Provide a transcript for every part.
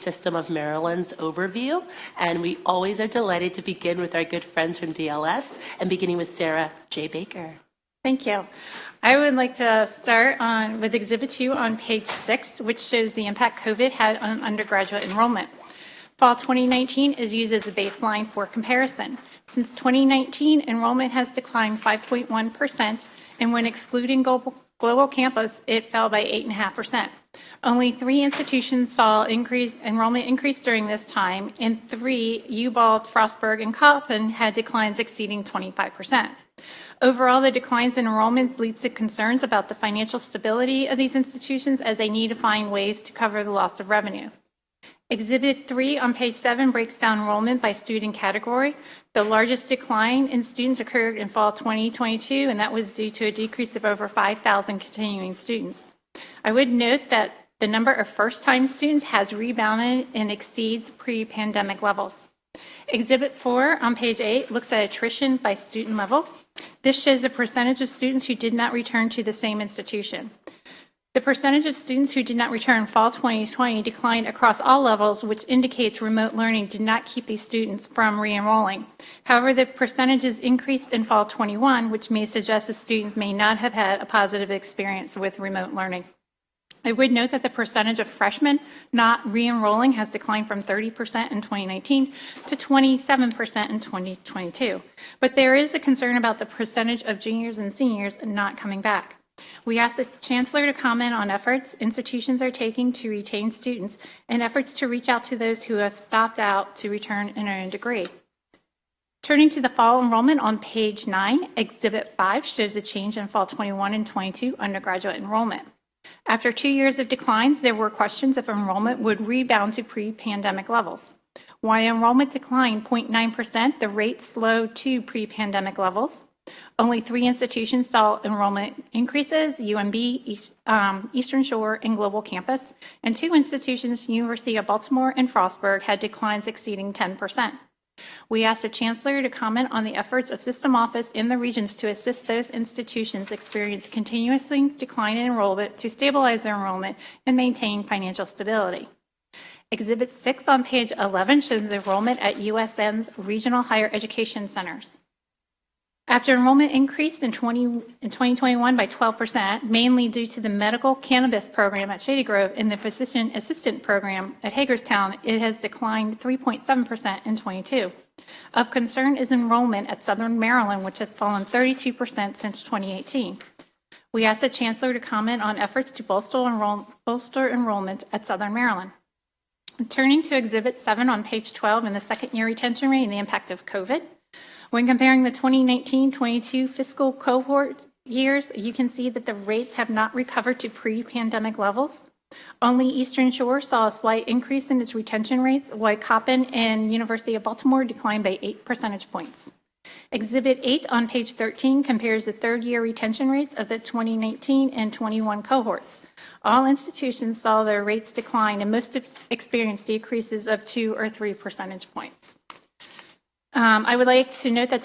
System of Maryland's overview. And we always are delighted to begin with our good friends from DLS, and beginning with Sarah J. Baker. Thank you. I would like to start with Exhibit 2 on page 6, which shows the impact COVID had on undergraduate enrollment. Fall 2019 is used as a baseline for comparison. Since 2019, enrollment has declined 5.1%, and when excluding global campus, it fell by 8.5%. Only 3 institutions saw enrollment increase during this time, and 3, Ubald, Frostburg, and Coppin, had declines exceeding 25%. Overall, the declines in enrollments leads to concerns about the financial stability of these institutions as they need to find ways to cover the loss of revenue. Exhibit 3 on page 7 breaks down enrollment by student category. The largest decline in students occurred in fall 2022, and that was due to a decrease of over 5,000 continuing students. I would note that the number of first-time students has rebounded and exceeds pre-pandemic levels. Exhibit 4 on page 8 looks at attrition by student level. This shows the percentage of students who did not return to the same institution. The percentage of students who did not return fall 2020 declined across all levels, which indicates remote learning did not keep these students from re-enrolling. However, the percentages increased in fall 21, which may suggest the students may not have had a positive experience with remote learning. I would note that the percentage of freshmen not re-enrolling has declined from 30% in 2019 to 27% in 2022. But there is a concern about the percentage of juniors and seniors not coming back. We asked the Chancellor to comment on efforts institutions are taking to retain students and efforts to reach out to those who have stopped out to return and earn a degree. Turning to the fall enrollment on page 9, Exhibit 5 shows the change in fall 21 and 22 undergraduate enrollment. After 2 years of declines, there were questions if enrollment would rebound to pre-pandemic levels. While enrollment declined 0.9%, the rate slowed to pre-pandemic levels. Only 3 institutions saw enrollment increases, UMB, Eastern Shore, and Global Campus, and 2 institutions, University of Baltimore and Frostburg, had declines exceeding 10%. We asked the Chancellor to comment on the efforts of System Office in the regions to assist those institutions experiencing continuously declining enrollment to stabilize their enrollment and maintain financial stability. Exhibit 6 on page 11 shows the enrollment at USN's regional higher education centers. After enrollment increased in 2021 by 12%, mainly due to the medical cannabis program at Shady Grove and the physician assistant program at Hagerstown, it has declined 3.7% in 22. Of concern is enrollment at Southern Maryland, which has fallen 32% since 2018. We asked the Chancellor to comment on efforts to bolster enrollment at Southern Maryland. Turning to Exhibit 7 on page 12 in the second-year retention rate and the impact of COVID. When comparing the 2019-22 fiscal cohort years, you can see that the rates have not recovered to pre-pandemic levels. Only Eastern Shore saw a slight increase in its retention rates, while Coppin and University of Baltimore declined by 8 percentage points. Exhibit 8 on page 13 compares the third-year retention rates of the 2019 and 21 cohorts. All institutions saw their rates decline, and most experienced decreases of 2 or 3 percentage points. I would like to note that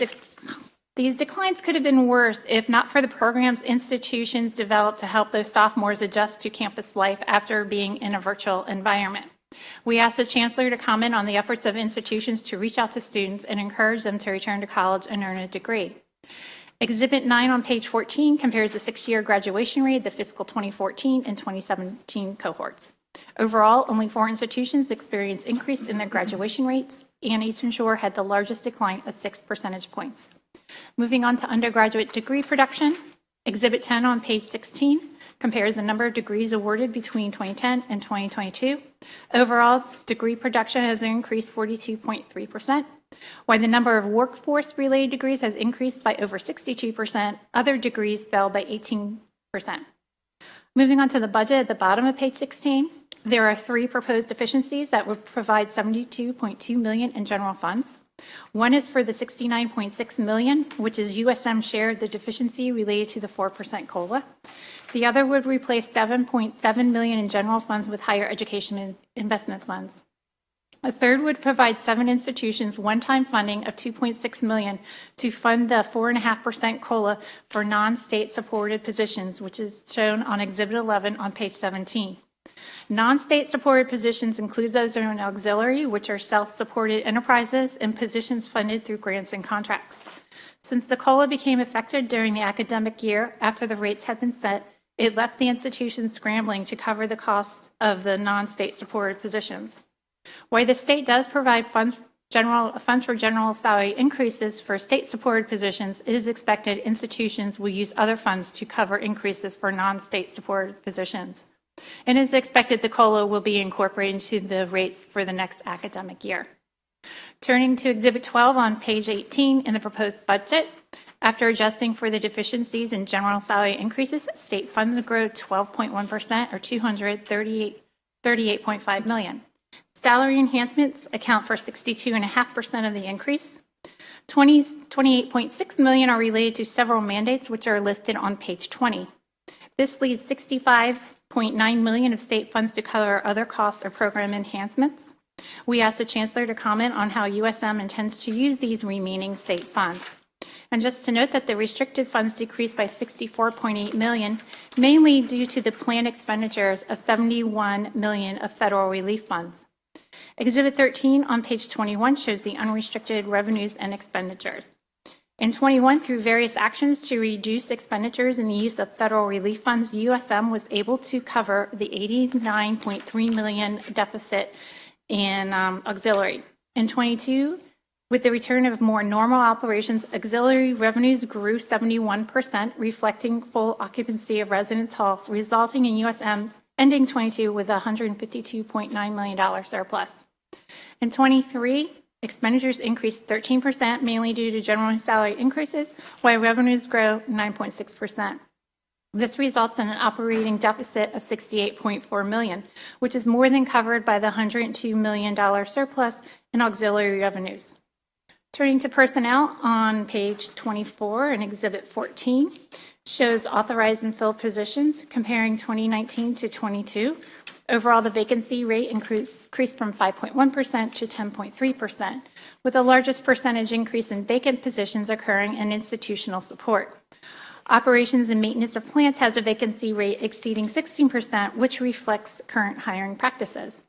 these declines could have been worse if not for the programs institutions developed to help those sophomores adjust to campus life after being in a virtual environment. We asked the Chancellor to comment on the efforts of institutions to reach out to students and encourage them to return to college and earn a degree. Exhibit 9 on page 14 compares the 6-year graduation rate of the fiscal 2014 and 2017 cohorts. Overall, only 4 institutions experienced increase in their graduation rates, and Eastern Shore had the largest decline of 6 percentage points. Moving on to undergraduate degree production, Exhibit 10 on page 16 compares the number of degrees awarded between 2010 and 2022. Overall, degree production has increased 42.3%. While the number of workforce-related degrees has increased by over 62%, other degrees fell by 18%. Moving on to the budget at the bottom of page 16, there are 3 proposed deficiencies that would provide $72.2 million in general funds. One is for the $69.6 million, which is USM's share of the deficiency related to the 4% COLA. The other would replace $7.7 million in general funds with higher education investment funds. A third would provide 7 institutions one-time funding of $2.6 million to fund the 4.5% COLA for non-state supported positions, which is shown on Exhibit 11 on page 17. Non-state supported positions include those in auxiliary, which are self-supported enterprises, and positions funded through grants and contracts. Since the COLA became effective during the academic year after the rates had been set, it left the institution scrambling to cover the cost of the non-state supported positions. While the state does provide funds for general salary increases for state-supported positions, it is expected institutions will use other funds to cover increases for non-state supported positions. And it is expected the COLA will be incorporated into the rates for the next academic year. Turning to Exhibit 12 on page 18 in the proposed budget, after adjusting for the deficiencies in general salary increases, state funds grow 12.1% or $238.5 million. Salary enhancements account for 62.5% of the increase. $28.6 million are related to several mandates, which are listed on page 20. This leaves $65.9 million of state funds to cover other costs or program enhancements. We asked the Chancellor to comment on how USM intends to use these remaining state funds. And just to note that the restricted funds decreased by $64.8 million, mainly due to the planned expenditures of $71 million of federal relief funds. Exhibit 13 on page 21 shows the unrestricted revenues and expenditures. In 21, through various actions to reduce expenditures and the use of federal relief funds, USM was able to cover the $89.3 million deficit in auxiliary. In 22, with the return of more normal operations, auxiliary revenues grew 71%, reflecting full occupancy of Residence Hall, resulting in USM ending 22 with a $152.9 million surplus. In 23, expenditures increased 13%, mainly due to general salary increases, while revenues grow 9.6%. This results in an operating deficit of $68.4 million, which is more than covered by the $102 million surplus in auxiliary revenues. Turning to personnel on page 24 in Exhibit 14, shows authorized and filled positions comparing 2019 to 22. Overall, the vacancy rate increased from 5.1% to 10.3%, with the largest percentage increase in vacant positions occurring in institutional support. Operations and maintenance of plants has a vacancy rate exceeding 16%, which reflects current hiring practices.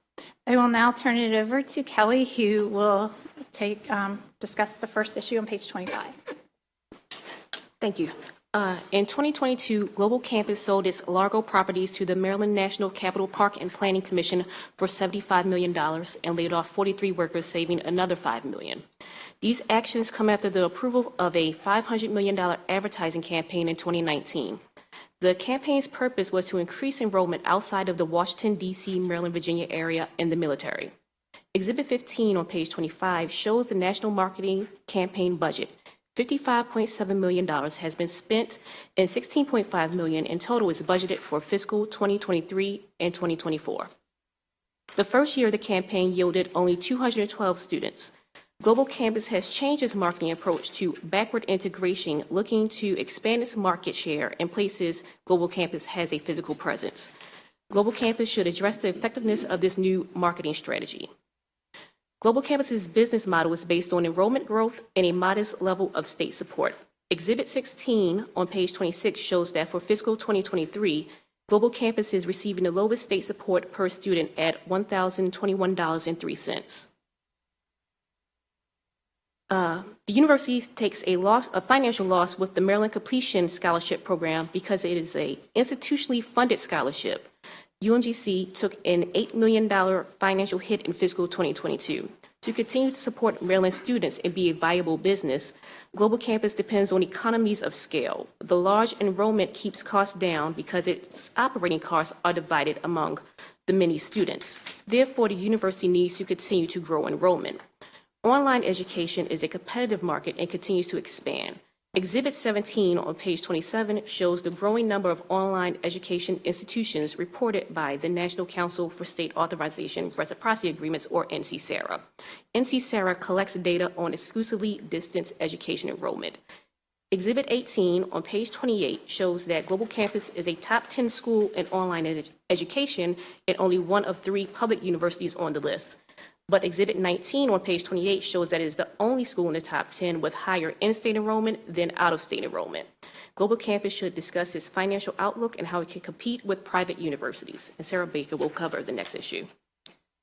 I will now turn it over to Kelly, who will discuss the first issue on page 25. Thank you. In 2022, Global Campus sold its Largo properties to the Maryland National Capital Park and Planning Commission for $75 million and laid off 43 workers, saving another $5 million. These actions come after the approval of a $500 million advertising campaign in 2019. The campaign's purpose was to increase enrollment outside of the Washington, D.C., Maryland, Virginia area in the military. Exhibit 15 on page 25 shows the national marketing campaign budget. $55.7 million has been spent, and $16.5 million in total is budgeted for fiscal 2023 and 2024. The first year of the campaign yielded only 212 students. Global Campus has changed its marketing approach to backward integration, looking to expand its market share in places Global Campus has a physical presence. Global Campus should address the effectiveness of this new marketing strategy. Global Campus's business model is based on enrollment growth and a modest level of state support. Exhibit 16 on page 26 shows that for fiscal 2023, Global Campus is receiving the lowest state support per student at $1,021.03. The university takes a financial loss with the Maryland Completion Scholarship Program because it is an institutionally funded scholarship. UMGC took an $8 million financial hit in fiscal 2022. To continue to support Maryland students and be a viable business, Global Campus depends on economies of scale. The large enrollment keeps costs down because its operating costs are divided among the many students. Therefore, the university needs to continue to grow enrollment. Online education is a competitive market and continues to expand. Exhibit 17 on page 27 shows the growing number of online education institutions reported by the National Council for State Authorization Reciprocity Agreements, or NC-SARA. NC-SARA collects data on exclusively distance education enrollment. Exhibit 18 on page 28 shows that Global Campus is a top 10 school in online education and only one of 3 public universities on the list. But Exhibit 19 on page 28 shows that it is the only school in the top 10 with higher in-state enrollment than out-of-state enrollment. Global Campus should discuss its financial outlook and how it can compete with private universities. And Sarah Baker will cover the next issue.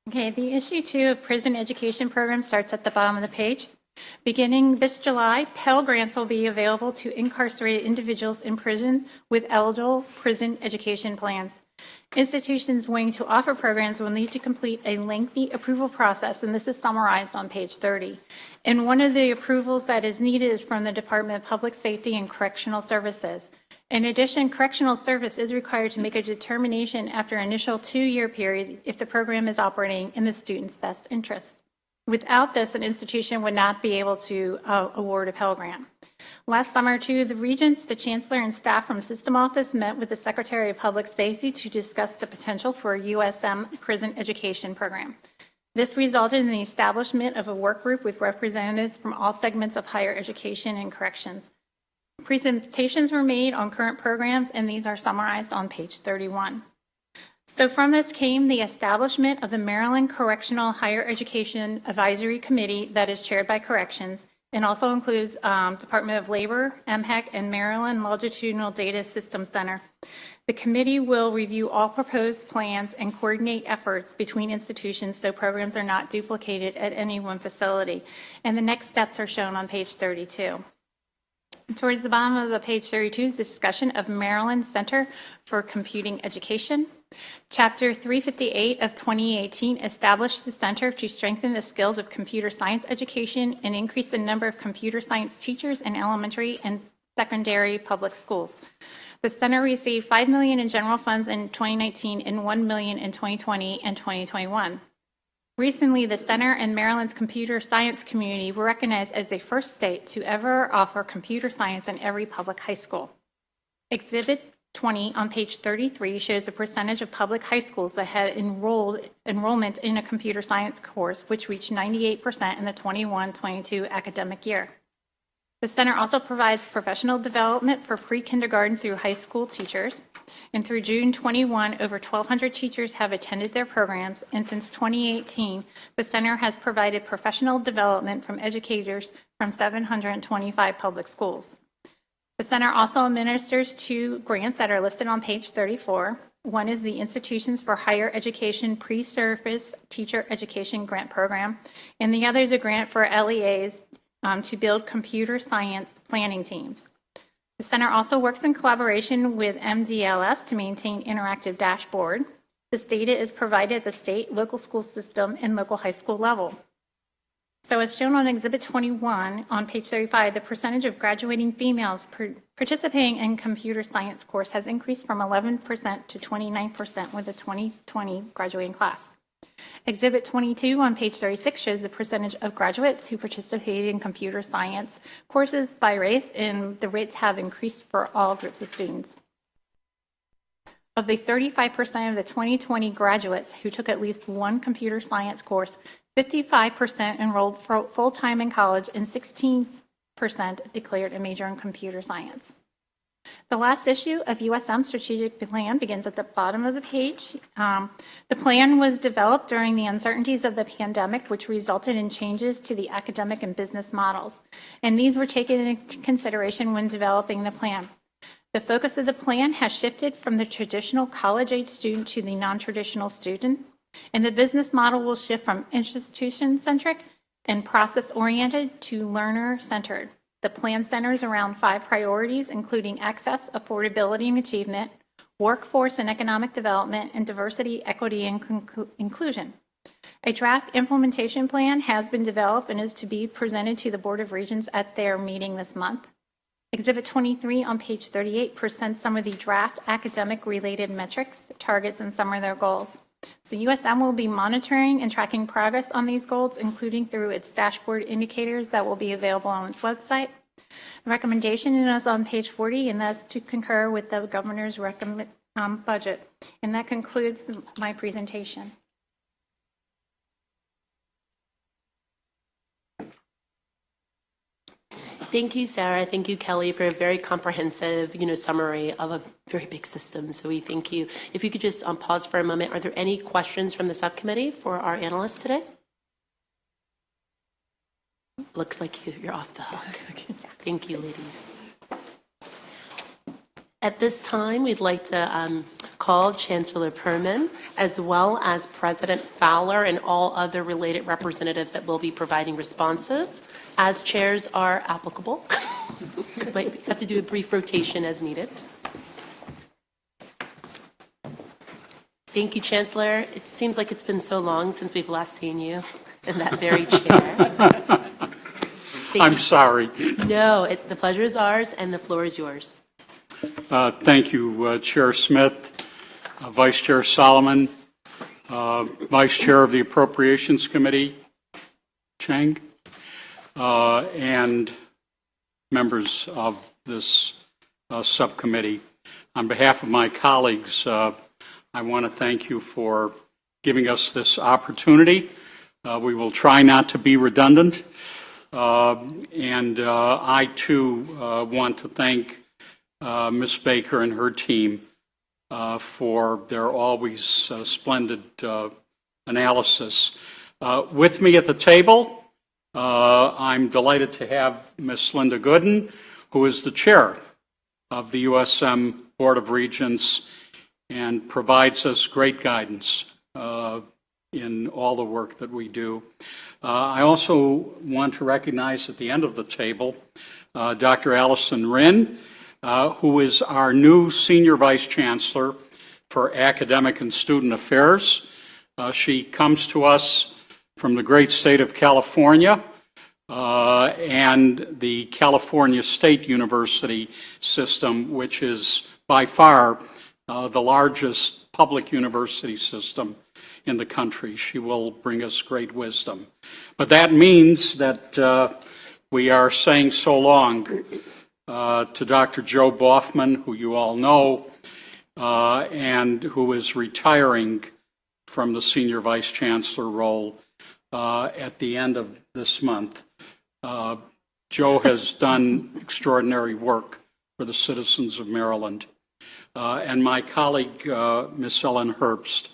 Okay, the issue 2 of prison education program starts at the bottom of the page. Beginning this July, Pell Grants will be available to incarcerated individuals in prison with eligible prison education plans. Institutions waiting to offer programs will need to complete a lengthy approval process, and this is summarized on page 30. And one of the approvals that is needed is from the Department of Public Safety and Correctional Services. In addition, Correctional Service is required to make a determination after an initial 2-year period if the program is operating in the student's best interest. Without this, an institution would not be able to award a Pell Grant. Last summer, 2 of the regents, the chancellor, and staff from System Office met with the Secretary of Public Safety to discuss the potential for a USM prison education program. This resulted in the establishment of a work group with representatives from all segments of higher education and corrections. Presentations were made on current programs, and these are summarized on page 31. So from this came the establishment of the Maryland Correctional Higher Education Advisory Committee that is chaired by Corrections and also includes Department of Labor, MHEC, and Maryland Longitudinal Data System Center. The committee will review all proposed plans and coordinate efforts between institutions so programs are not duplicated at any one facility. And the next steps are shown on page 32. Towards the bottom of the page 32 is the discussion of Maryland Center for Computing Education. Chapter 358 of 2018 established the center to strengthen the skills of computer science education and increase the number of computer science teachers in elementary and secondary public schools. The center received $5 million in general funds in 2019 and $1 million in 2020 and 2021. Recently, the center and Maryland's computer science community were recognized as the first state to ever offer computer science in every public high school. Exhibit 20 on page 33 shows the percentage of public high schools that had enrollment in a computer science course, which reached 98% in the 21-22 academic year. The center also provides professional development for pre-kindergarten through high school teachers. And through June 21, over 1,200 teachers have attended their programs. And since 2018, the center has provided professional development from educators from 725 public schools. The center also administers 2 grants that are listed on page 34. One is the Institutions for Higher Education Pre-Service Teacher Education Grant Program, and the other is a grant for LEAs to build computer science planning teams. The center also works in collaboration with MDLS to maintain interactive dashboard. This data is provided at the state, local school system, and local high school level. So as shown on Exhibit 21 on page 35, the percentage of graduating females participating in computer science course has increased from 11% to 29% with the 2020 graduating class. Exhibit 22 on page 36 shows the percentage of graduates who participated in computer science courses by race, and the rates have increased for all groups of students. Of the 35% of the 2020 graduates who took at least one computer science course, 55% enrolled full-time in college and 16% declared a major in computer science. The last issue of USM strategic plan begins at the bottom of the page. The plan was developed during the uncertainties of the pandemic, which resulted in changes to the academic and business models. And these were taken into consideration when developing the plan. The focus of the plan has shifted from the traditional college-age student to the non-traditional student. And the business model will shift from institution-centric and process-oriented to learner-centered. The plan centers around 5 priorities, including access, affordability, and achievement, workforce and economic development, and diversity, equity, and inclusion. A draft implementation plan has been developed and is to be presented to the Board of Regents at their meeting this month. Exhibit 23 on page 38 presents some of the draft academic-related metrics, targets, and some of their goals. So USM will be monitoring and tracking progress on these goals, including through its dashboard indicators that will be available on its website. The recommendation is on page 40, and that's to concur with the governor's budget. And that concludes my presentation. Thank you, Sarah. Thank you, Kelly, for a very comprehensive, summary of a very big system. So we thank you. If you could just pause for a moment. Are there any questions from the subcommittee for our analysts today? Looks like you're off the hook. Thank you, ladies. At this time, we'd like to call Chancellor Perman, as well as President Fowler and all other related representatives that will be providing responses, as chairs are applicable. Might have to do a brief rotation as needed. Thank you, Chancellor. It seems like it's been so long since we've last seen you in that very chair. I'm sorry. No, the pleasure is ours and the floor is yours. Thank you, Chair Smith, Vice Chair Solomon, Vice Chair of the Appropriations Committee, Chang, and members of this subcommittee. On behalf of my colleagues, I want to thank you for giving us this opportunity. We will try not to be redundant. And I, too, want to thank Ms. Baker and her team for their always splendid analysis. With me at the table, I'm delighted to have Ms. Linda Gooden, who is the chair of the USM Board of Regents and provides us great guidance in all the work that we do. I also want to recognize at the end of the table Dr. Allison Rinn, who is our new Senior Vice Chancellor for Academic and Student Affairs. She comes to us from the great state of California and the California State University system, which is by far the largest public university system in the country. She will bring us great wisdom. But that means that we are saying so long to Dr. Joe Boffman, who you all know, and who is retiring from the Senior Vice Chancellor role at the end of this month. Joe has done extraordinary work for the citizens of Maryland. And my colleague, Ms. Ellen Herbst,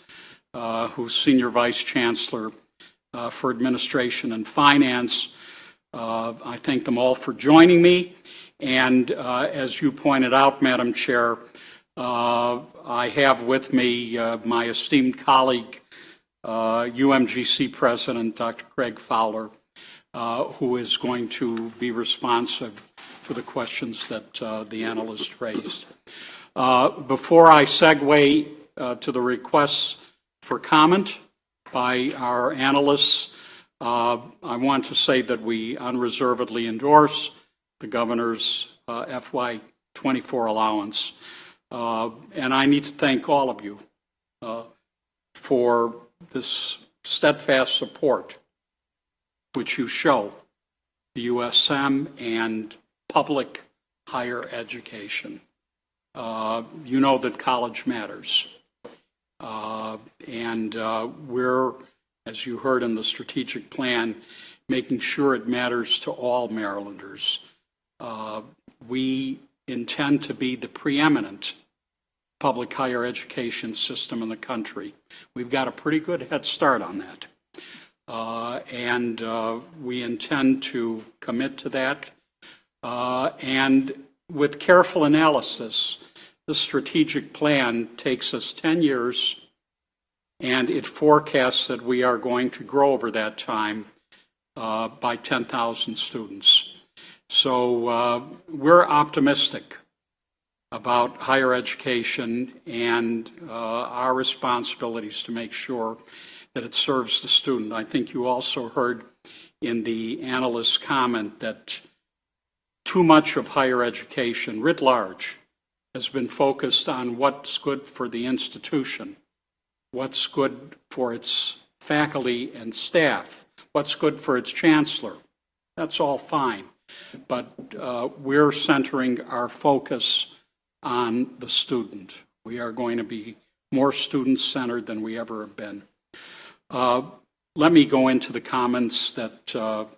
who's Senior Vice Chancellor for Administration and Finance. I thank them all for joining me. And as you pointed out, Madam Chair, I have with me my esteemed colleague, UMGC President, Dr. Craig Fowler, who is going to be responsive to the questions that the analyst raised. Before I segue to the requests for comment by our analysts, I want to say that we unreservedly endorse the governor's FY24 allowance. And I need to thank all of you for this steadfast support which you show the USM and public higher education. You know that college matters. And we're, as you heard in the strategic plan, making sure it matters to all Marylanders. We intend to be the preeminent public higher education system in the country. We've got a pretty good head start on that. And we intend to commit to that. And with careful analysis, the strategic plan takes us 10 years, and it forecasts that we are going to grow over that time by 10,000 students. So we're optimistic about higher education and our responsibilities to make sure that it serves the student. I think you also heard in the analyst's comment that too much of higher education, writ large, has been focused on what's good for the institution, what's good for its faculty and staff, what's good for its chancellor. That's all fine. But we're centering our focus on the student. We are going to be more student-centered than we ever have been. Let me go into the comments that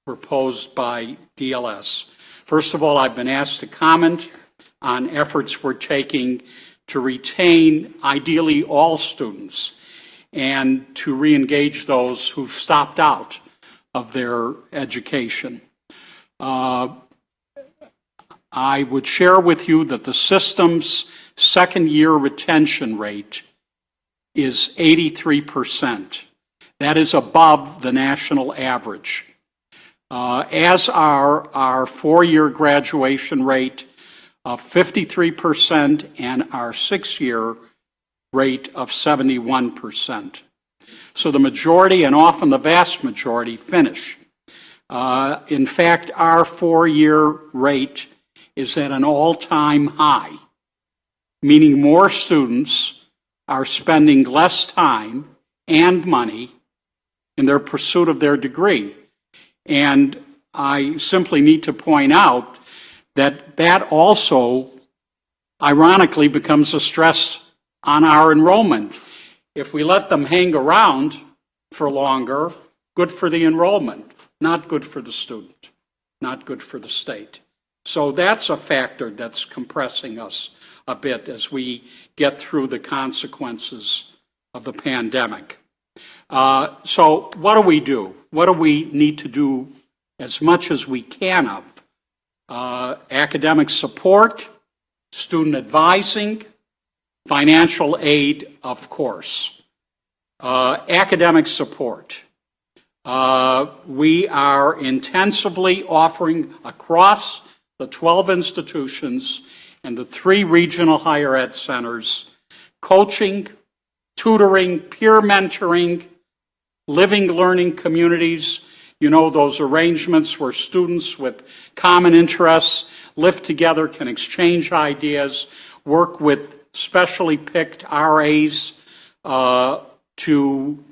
were posed by DLS. First of all, I've been asked to comment on efforts we're taking to retain, ideally, all students and to re-engage those who've stopped out of their education. I would share with you that the system's second-year retention rate is 83%. That is above the national average. As are our four-year graduation rate of 53% and our six-year rate of 71%. So the majority, and often the vast majority, finish. In fact, our four-year rate is at an all-time high, meaning more students are spending less time and money in their pursuit of their degree. And I simply need to point out that that also, ironically, becomes a stress on our enrollment. If we let them hang around for longer, good for the enrollment, not good for the student, not good for the state. So that's a factor that's compressing us a bit as we get through the consequences of the pandemic. So what do we do? What do we need to do as much as we can of? Academic support, student advising, financial aid, of course. Academic support. We are intensively offering across the 12 institutions and the 3 regional higher ed centers coaching, tutoring, peer mentoring, living learning communities. You know, those arrangements where students with common interests live together, can exchange ideas, work with specially picked RAs to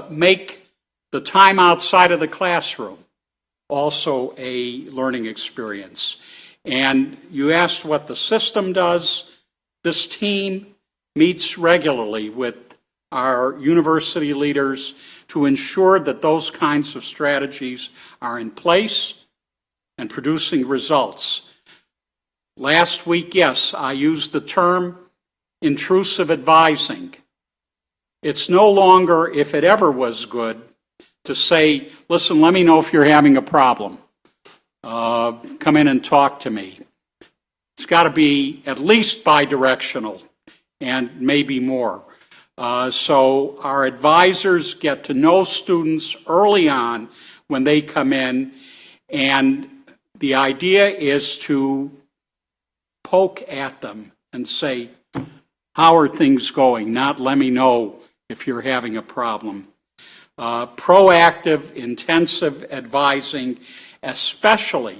make the time outside of the classroom also a learning experience. And you asked what the system does. This team meets regularly with our university leaders to ensure that those kinds of strategies are in place and producing results. Last week, yes, I used the term intrusive advising. It's no longer, if it ever was good, to say, listen, let me know if you're having a problem. Come in and talk to me. It's got to be at least bidirectional and maybe more. So our advisors get to know students early on when they come in, and the idea is to poke at them and say, how are things going? Not let me know if you're having a problem. Proactive, intensive advising, especially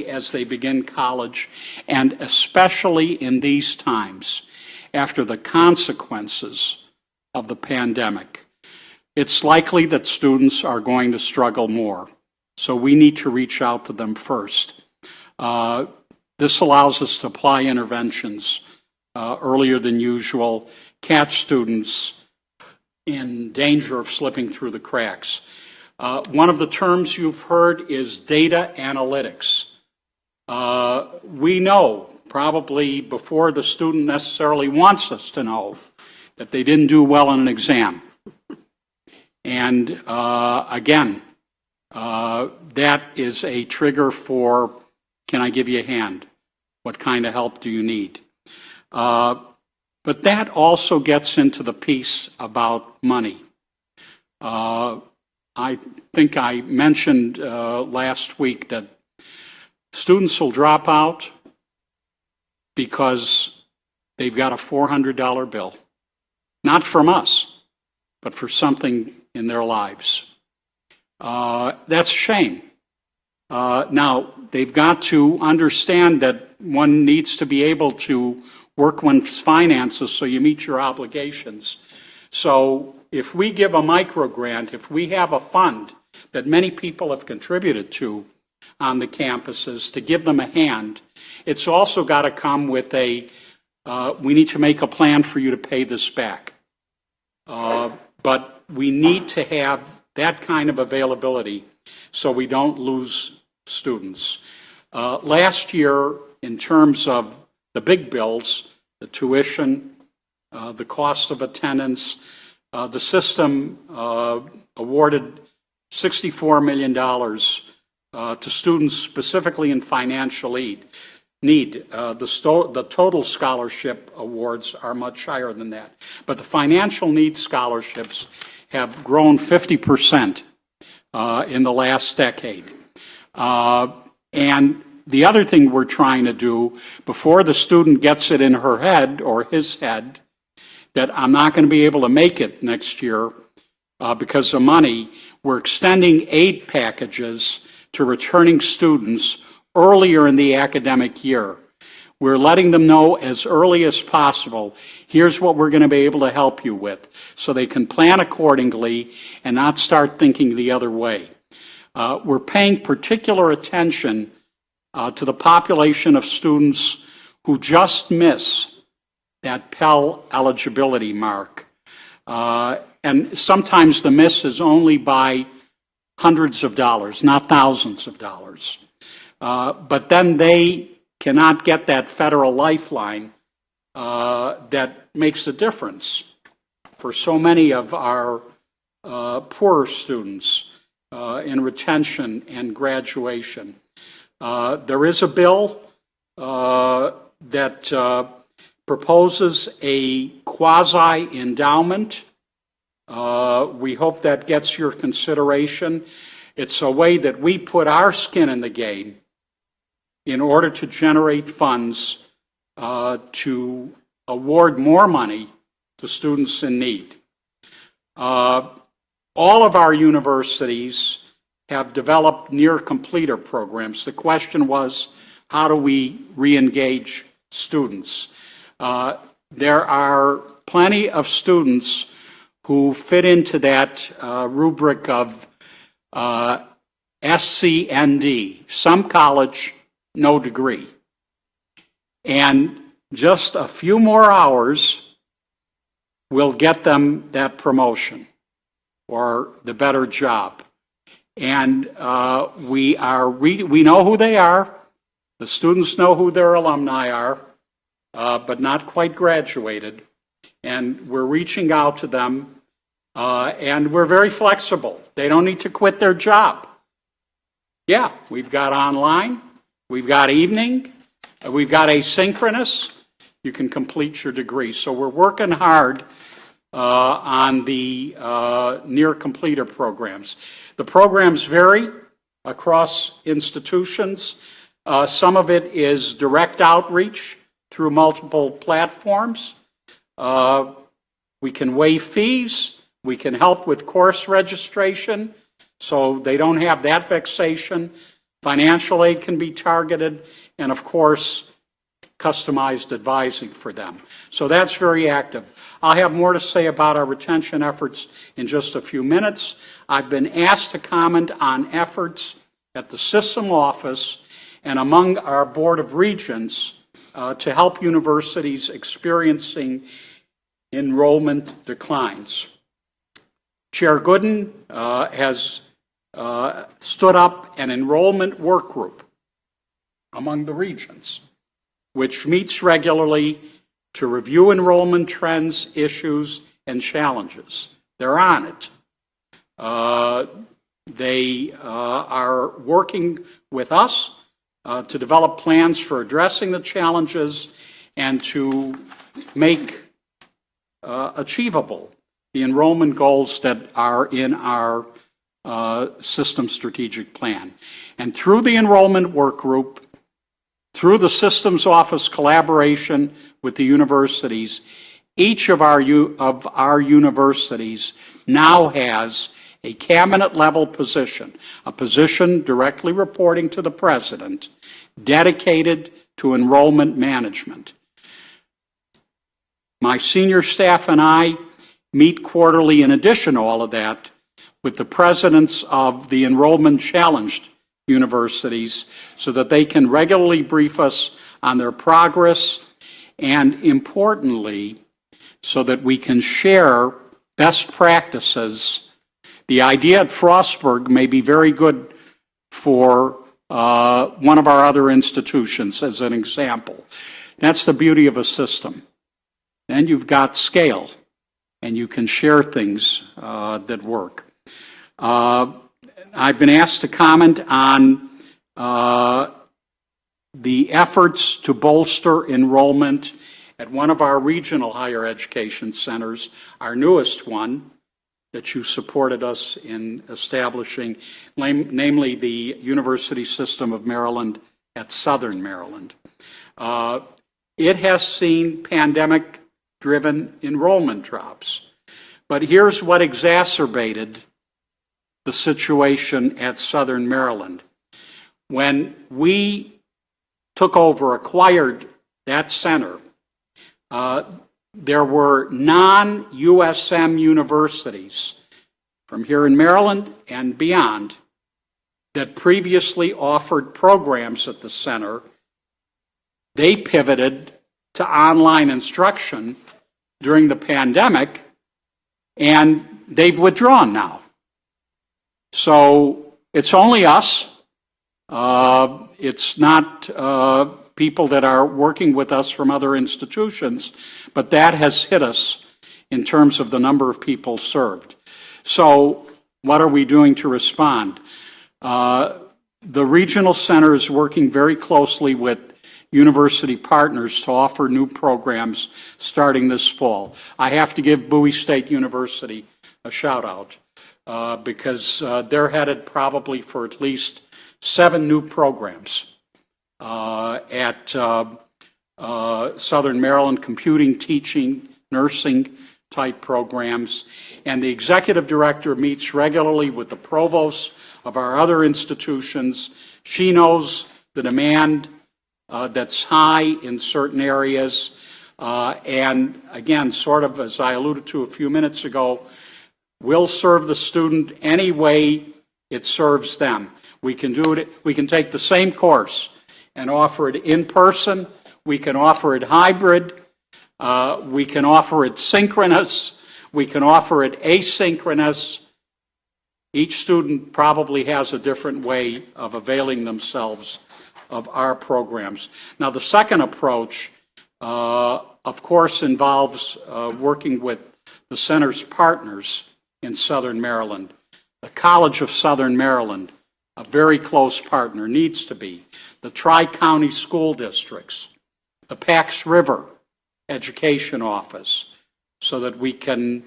as they begin college, and especially in these times after the consequences of the pandemic. It's likely that students are going to struggle more, so we need to reach out to them first. This allows us to apply interventions earlier than usual, catch students in danger of slipping through the cracks. One of the terms you've heard is data analytics. We know, probably before the student necessarily wants us to know, that they didn't do well on an exam. And again, that is a trigger for, can I give you a hand? What kind of help do you need? But that also gets into the piece about money. I think I mentioned last week that students will drop out because they've got a $400 bill. Not from us, but for something in their lives. That's a shame. Now, they've got to understand that one needs to be able to work one's finances so you meet your obligations. So if we give a micro grant, if we have a fund that many people have contributed to on the campuses to give them a hand, it's also got to come with a, we need to make a plan for you to pay this back. But we need to have that kind of availability so we don't lose students. Last year, in terms of the big bills, the tuition, the cost of attendance, the system awarded $64 million to students specifically in financial need. The total scholarship awards are much higher than that. But the financial need scholarships have grown 50% in the last decade. And the other thing we're trying to do, before the student gets it in her head or his head, that I'm not going to be able to make it next year because of money, we're extending aid packages to returning students earlier in the academic year. We're letting them know as early as possible, here's what we're going to be able to help you with, so they can plan accordingly and not start thinking the other way. We're paying particular attention to the population of students who just miss that Pell eligibility mark. And sometimes the miss is only by hundreds of dollars, not thousands of dollars. But then they cannot get that federal lifeline that makes a difference for so many of our poorer students in retention and graduation. There is a bill that proposes a quasi-endowment. We hope that gets your consideration. It's a way that we put our skin in the game in order to generate funds to award more money to students in need. All of our universities have developed near completer programs. The question was, how do we re-engage students? There are plenty of students who fit into that rubric of SCND, some college, no degree. And just a few more hours will get them that promotion or the better job. And we know who they are. The students know who their alumni are, but not quite graduated. And we're reaching out to them, and we're very flexible. They don't need to quit their job. Yeah, we've got online, we've got evening, we've got asynchronous. You can complete your degree. So we're working hard on the near completer programs. The programs vary across institutions. Some of it is direct outreach through multiple platforms. We can waive fees. We can help with course registration so they don't have that vexation. Financial aid can be targeted, and of course, customized advising for them. So that's very active. I'll have more to say about our retention efforts in just a few minutes. I've been asked to comment on efforts at the system office and among our Board of Regents to help universities experiencing enrollment declines. Chair Gooden has stood up an enrollment work group among the regents, which meets regularly to review enrollment trends, issues, and challenges. They're on it. They are working with us to develop plans for addressing the challenges and to make achievable the enrollment goals that are in our system strategic plan. And through the enrollment work group, through the systems office collaboration with the universities, each of our universities now has a cabinet-level position, a position directly reporting to the president, dedicated to enrollment management. My senior staff and I meet quarterly, in addition to all of that, with the presidents of the enrollment-challenged universities so that they can regularly brief us on their progress and, importantly, so that we can share best practices The idea at Frostburg may be very good for one of our other institutions, as an example. That's the beauty of a system. Then you've got scale, and you can share things that work. I've been asked to comment on the efforts to bolster enrollment at one of our regional higher education centers, our newest one that you supported us in establishing, namely the University System of Maryland at Southern Maryland. It has seen pandemic-driven enrollment drops. But here's what exacerbated the situation at Southern Maryland. When we took over, acquired that center, there were non-USM universities from here in Maryland and beyond that previously offered programs at the center. They pivoted to online instruction during the pandemic, and they've withdrawn now. So it's only us. It's not people that are working with us from other institutions, but that has hit us in terms of the number of people served. So what are we doing to respond? The regional center is working very closely with university partners to offer new programs starting this fall. I have to give Bowie State University a shout out because they're headed probably for at least 7 new programs at Southern Maryland, computing, teaching, nursing type programs. And the executive director meets regularly with the provosts of our other institutions. She knows the demand that's high in certain areas. And again, sort of as I alluded to a few minutes ago, we'll serve the student any way it serves them. We can do it. We can take the same course and offer it in person. We can offer it hybrid. We can offer it synchronous. We can offer it asynchronous. Each student probably has a different way of availing themselves of our programs. Now, the second approach, of course, involves working with the center's partners in Southern Maryland. The College of Southern Maryland, a very close partner, needs to be. The Tri-County School Districts, the Pax River Education Office, so that we can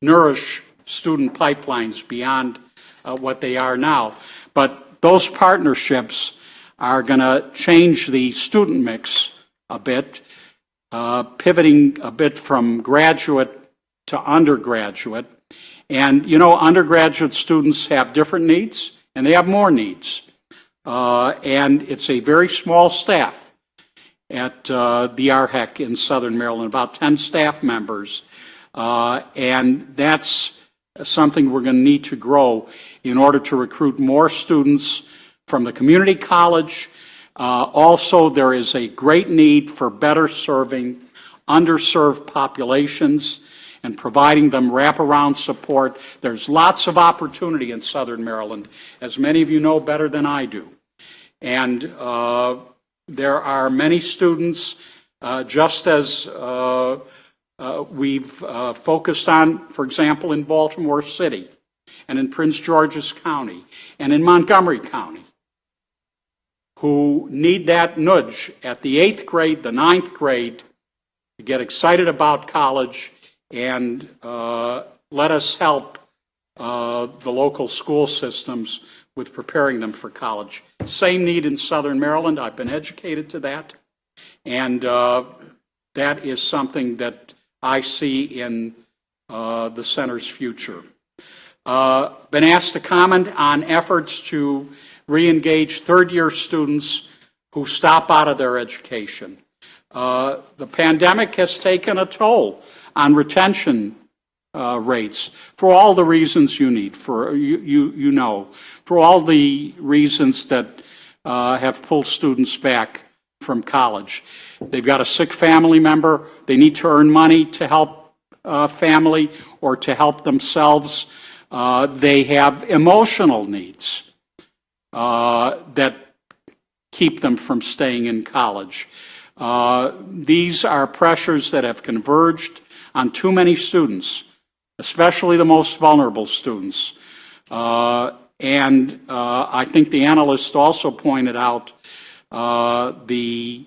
nourish student pipelines beyond what they are now. But those partnerships are going to change the student mix a bit, pivoting a bit from graduate to undergraduate. And, you know, undergraduate students have different needs, and they have more needs. And it's a very small staff at the RHEC in Southern Maryland, about 10 staff members. And that's something we're going to need to grow in order to recruit more students from the community college. Also, there is a great need for better serving underserved populations and providing them wraparound support. There's lots of opportunity in Southern Maryland, as many of you know better than I do. And there are many students, just as we've focused on, for example, in Baltimore City and in Prince George's County and in Montgomery County, who need that nudge at the 8th grade, the 9th grade, to get excited about college and let us help the local school systems with preparing them for college. Same need in Southern Maryland. I've been educated to that. And that is something that I see in the center's future. Been asked to comment on efforts to re-engage third-year students who stop out of their education. The pandemic has taken a toll on retention rates for all the reasons you need, for you know, for all the reasons that have pulled students back from college. They've got a sick family member. They need to earn money to help family or to help themselves. They have emotional needs that keep them from staying in college. These are pressures that have converged on too many students, especially the most vulnerable students. And I think the analyst also pointed out the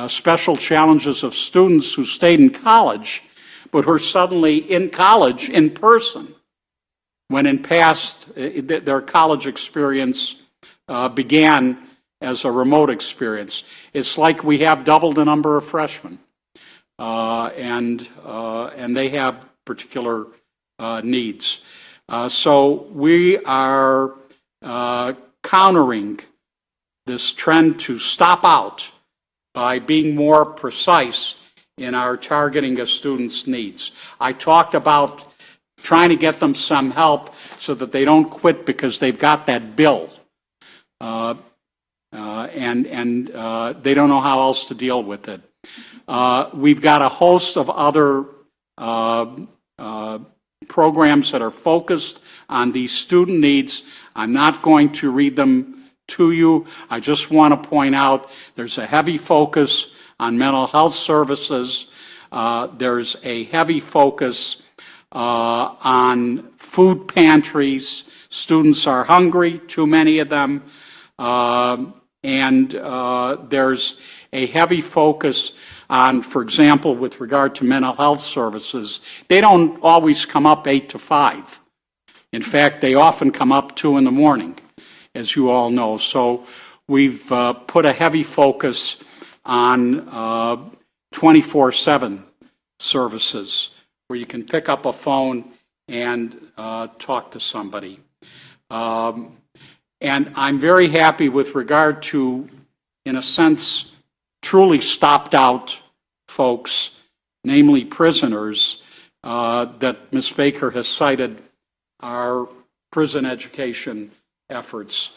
special challenges of students who stayed in college, but who are suddenly in college in person, when in past their college experience began as a remote experience. It's like we have double the number of freshmen, and they have particular needs. So we are countering this trend to stop out by being more precise in our targeting of students' needs. I talked about trying to get them some help so that they don't quit because they've got that bill. And they don't know how else to deal with it. We've got a host of other programs that are focused on these student needs. I'm not going to read them to you. I just want to point out there's a heavy focus on mental health services. There's a heavy focus on food pantries. Students are hungry, too many of them. And there's a heavy focus on, for example, with regard to mental health services, they don't always come up 8 to 5. In fact, they often come up 2 in the morning, as you all know. So we've put a heavy focus on 24/7 services, where you can pick up a phone and talk to somebody. And I'm very happy with regard to, in a sense, truly stopped out folks, namely prisoners, that Ms. Baker has cited our prison education efforts.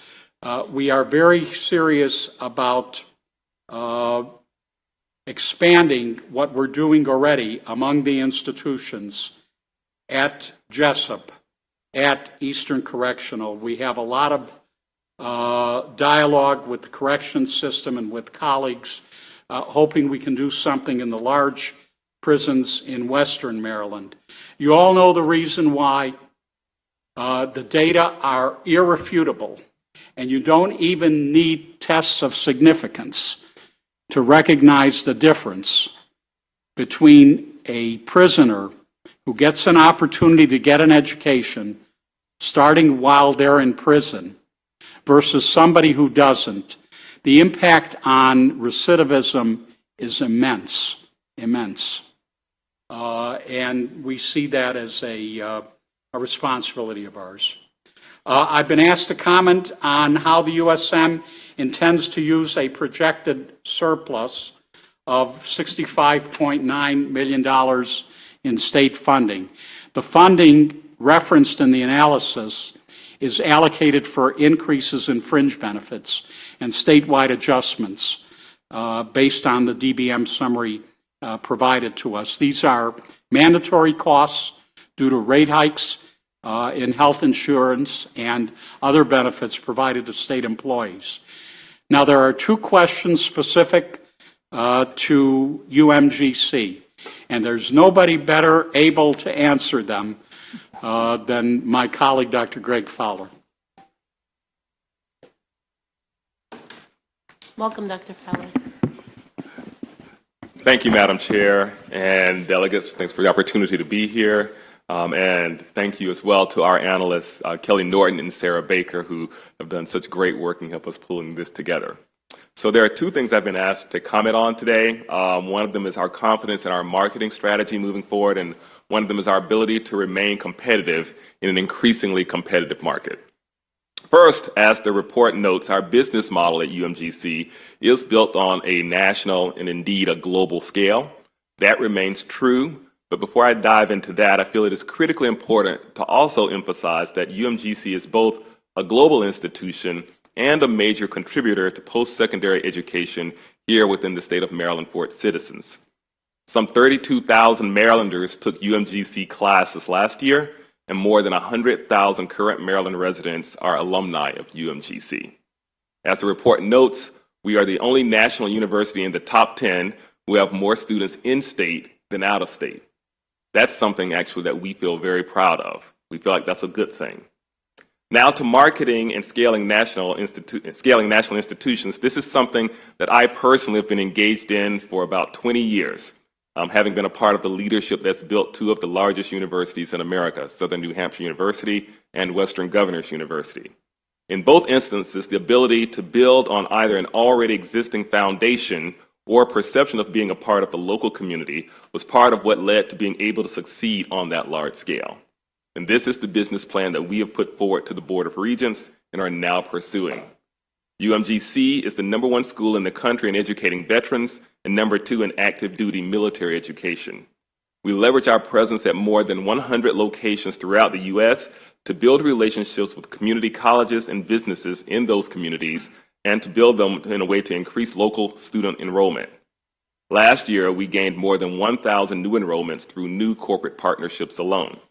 We are very serious about expanding what we're doing already among the institutions at Jessup, at Eastern Correctional. We have a lot of dialogue with the corrections system and with colleagues, hoping we can do something in the large prisons in Western Maryland. You all know the reason why. The data are irrefutable, and you don't even need tests of significance to recognize the difference between a prisoner who gets an opportunity to get an education starting while they're in prison versus somebody who doesn't. The impact on recidivism is immense, immense. And we see that as a responsibility of ours. I've been asked to comment on how the USM intends to use a projected surplus of $65.9 million in state funding. The funding referenced in the analysis is allocated for increases in fringe benefits and statewide adjustments based on the DBM summary provided to us. These are mandatory costs due to rate hikes in health insurance and other benefits provided to state employees. Now, there are 2 questions specific to UMGC, and there's nobody better able to answer them than my colleague, Dr. Greg Fowler. Welcome, Dr. Fowler. Thank you, Madam Chair and delegates. Thanks for the opportunity to be here. And thank you as well to our analysts, Kelly Norton and Sarah Baker, who have done such great work and help us pulling this together. So there are 2 things I've been asked to comment on today. One of them is our confidence in our marketing strategy moving forward, and one of them is our ability to remain competitive in an increasingly competitive market. First, as the report notes, our business model at UMGC is built on a national and indeed a global scale. That remains true. But before I dive into that, I feel it is critically important to also emphasize that UMGC is both a global institution and a major contributor to post-secondary education here within the state of Maryland for its citizens. Some 32,000 Marylanders took UMGC classes last year. and more than 100,000 current Maryland residents are alumni of UMGC. As the report notes, we are the only national university in the top 10 who have more students in-state than out-of-state. That's something actually that we feel very proud of. We feel like that's a good thing. Now to marketing and scaling national institutions. This is something that I personally have been engaged in for about 20 years, having been a part of the leadership that's built two of the largest universities in America, Southern New Hampshire University and Western Governors University. In both instances, the ability to build on either an already existing foundation or perception of being a part of the local community was part of what led to being able to succeed on that large scale. And this is the business plan that we have put forward to the Board of Regents and are now pursuing. UMGC is the #1 school in the country in educating veterans and #2 in active duty military education. We leverage our presence at more than 100 locations throughout the U.S. to build relationships with community colleges and businesses in those communities and to build them in a way to increase local student enrollment. Last year, we gained more than 1,000 new enrollments through new corporate partnerships alone.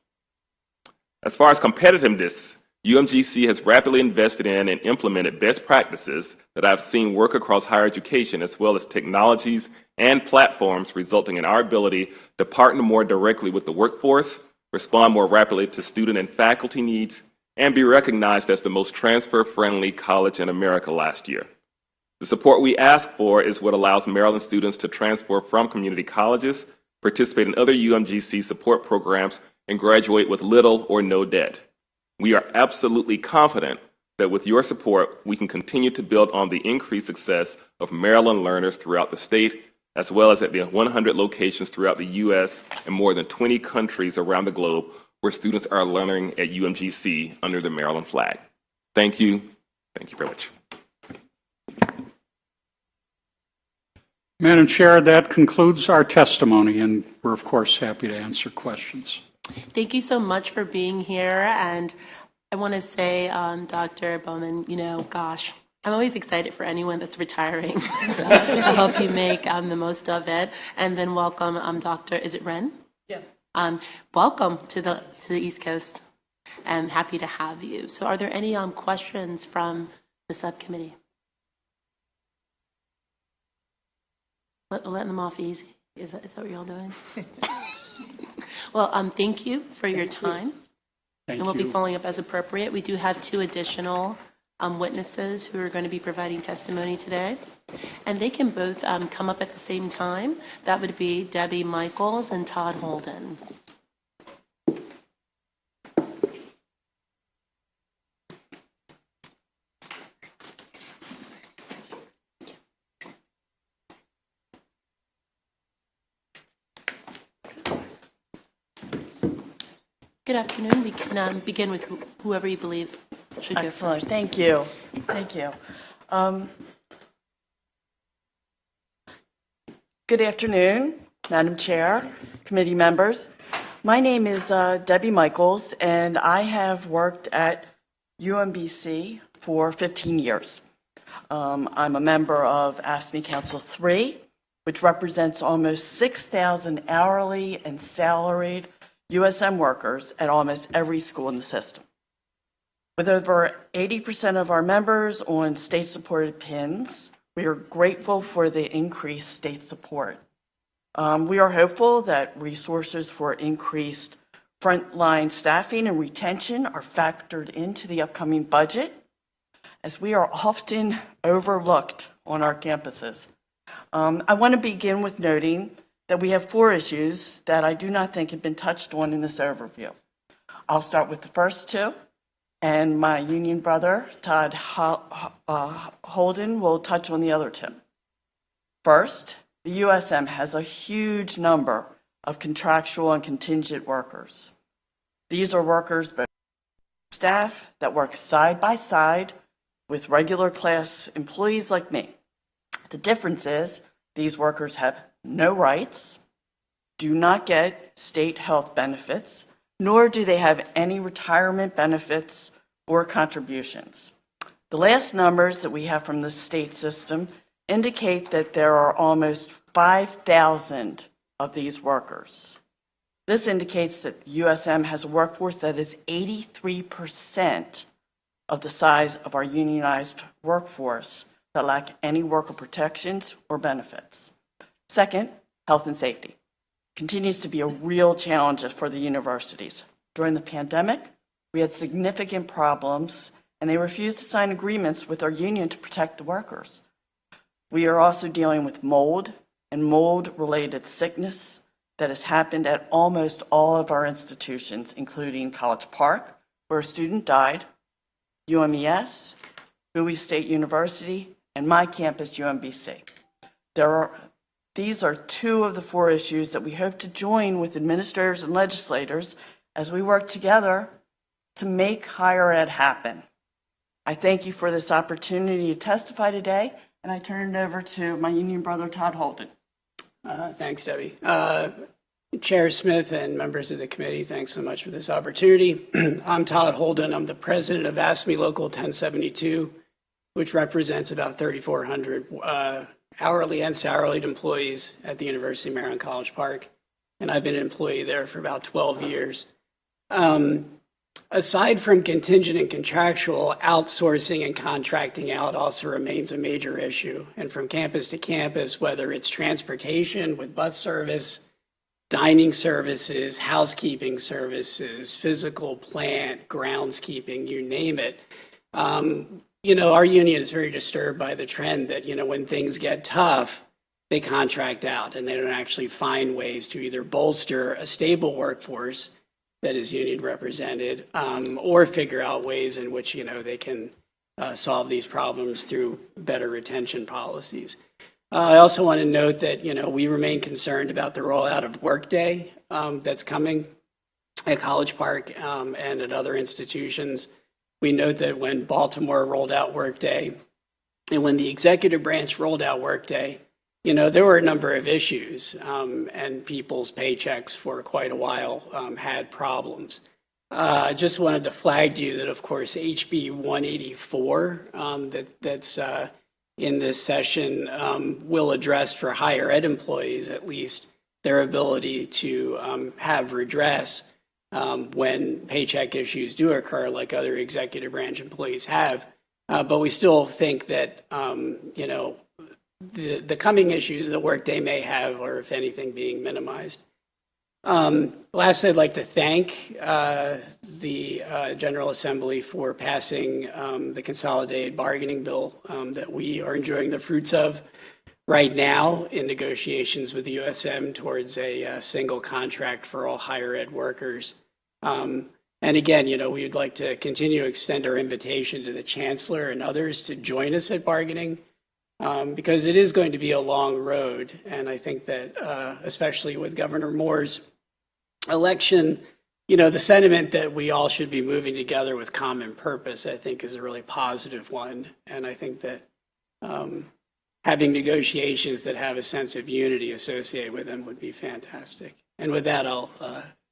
As far as competitiveness, UMGC has rapidly invested in and implemented best practices that I've seen work across higher education, as well as technologies and platforms resulting in our ability to partner more directly with the workforce, respond more rapidly to student and faculty needs, and be recognized as the most transfer-friendly college in America last year. The support we ask for is what allows Maryland students to transfer from community colleges, participate in other UMGC support programs, and graduate with little or no debt. We are absolutely confident that with your support, we can continue to build on the increased success of Maryland learners throughout the state, as well as at the 100 locations throughout the U.S. and more than 20 countries around the globe where students are learning at UMGC under the Maryland flag. Thank you. Thank you very much. Madam Chair, that concludes our testimony, and we're, of course, happy to answer questions. Thank you so much for being here. And I want to say, Dr. Bowman, gosh, I'm always excited for anyone that's retiring. So I hope you make the most of it. And then welcome, Dr. Is it Wren? Yes. Welcome to the East Coast. I'm happy to have you. So are there any questions from the subcommittee? Letting them off easy. Is that what you're all doing? Well, thank you for your time. Thank and we'll you. be following up as appropriate. We do have 2 additional witnesses who are going to be providing testimony today. And they can both come up at the same time. That would be Debbie Michaels and Todd Holden. Good afternoon. We can begin with whoever you believe should go Excellent. first. Thank you. Thank you. Good afternoon, Madam Chair, committee members. My name is Debbie Michaels, and I have worked at UMBC for 15 years. I'm a member of AFSCME Council 3, which represents almost 6,000 hourly and salaried USM workers at almost every school in the system. With over 80% of our members on state-supported PINs, we are grateful for the increased state support. We are hopeful that resources for increased frontline staffing and retention are factored into the upcoming budget, as we are often overlooked on our campuses. I want to begin with noting that we have 4 issues that I do not think have been touched on in this overview. I'll start with the first 2, and my union brother, Todd Holden, will touch on the other 2. First, the USM has a huge number of contractual and contingent workers. These are workers, both staff that work side by side with regular class employees like me. The difference is these workers have no rights, do not get state health benefits, nor do they have any retirement benefits or contributions. The last numbers that we have from the state system indicate that there are almost 5,000 of these workers. This indicates that the USM has a workforce that is 83% of the size of our unionized workforce that lack any worker protections or benefits. Second, health and safety continues to be a real challenge for the universities. During the pandemic, we had significant problems, and they refused to sign agreements with our union to protect the workers. We are also dealing with mold and mold-related sickness that has happened at almost all of our institutions, including College Park, where a student died, UMES, Bowie State University, and my campus, UMBC. These are two of the 4 issues that we hope to join with administrators and legislators as we work together to make higher ed happen. I thank you for this opportunity to testify today, and I turn it over to my union brother, Todd Holden. Thanks, Debbie. Chair Smith and members of the committee, thanks so much for this opportunity. I'm Todd Holden. I'm the president of ASME Local 1072, which represents about 3,400 hourly and salaried employees at the University of Maryland, College Park. And I've been an employee there for about 12 years. Aside from contingent and contractual, outsourcing and contracting out also remains a major issue. And from campus to campus, whether it's transportation with bus service, dining services, housekeeping services, physical plant, groundskeeping, you name it. Our union is very disturbed by the trend that, when things get tough, they contract out and they don't actually find ways to either bolster a stable workforce that is union represented, or figure out ways in which, they can solve these problems through better retention policies. I also want to note that, we remain concerned about the rollout of Workday that's coming at College Park and at other institutions. We note that when Baltimore rolled out Workday and when the executive branch rolled out Workday, there were a number of issues, and people's paychecks for quite a while had problems. I just wanted to flag to you that, of course, HB 184 that's in this session will address for higher ed employees, at least, their ability to have redress when paycheck issues do occur, like other executive branch employees have. But we still think that, the coming issues that Workday may have are, if anything, being minimized. Lastly, I'd like to thank the General Assembly for passing the consolidated bargaining bill that we are enjoying the fruits of right now in negotiations with the USM towards a single contract for all higher ed workers. And again, we would like to continue to extend our invitation to the Chancellor and others to join us at bargaining, because it is going to be a long road. And I think that, especially with Governor Moore's election, the sentiment that we all should be moving together with common purpose, I think, is a really positive one. And I think that having negotiations that have a sense of unity associated with them would be fantastic. And with that, I'll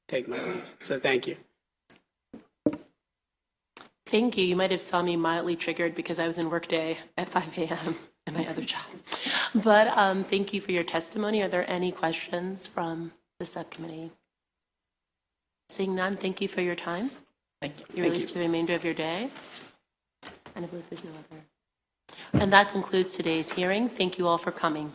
take my leave. So thank you. Thank you. You might have saw me mildly triggered because I was in Workday at 5 a.m. in my other job. But thank you for your testimony. Are there any questions from the subcommittee? Seeing none, thank you for your time. Thank you. You're released to the remainder of your day. And I believe there's no other. And that concludes today's hearing. Thank you all for coming.